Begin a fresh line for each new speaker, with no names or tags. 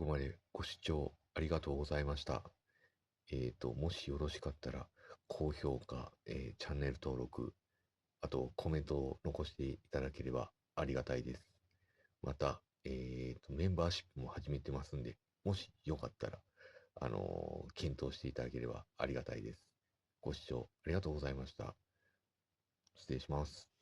までご視聴ありがとうございました。もしよろしかったら、高評価、チャンネル登録、あとコメントを残していただければありがたいです。また、メンバーシップも始めてますんで、もしよかったら、検討していただければありがたいです。ご視聴ありがとうございました。失礼します。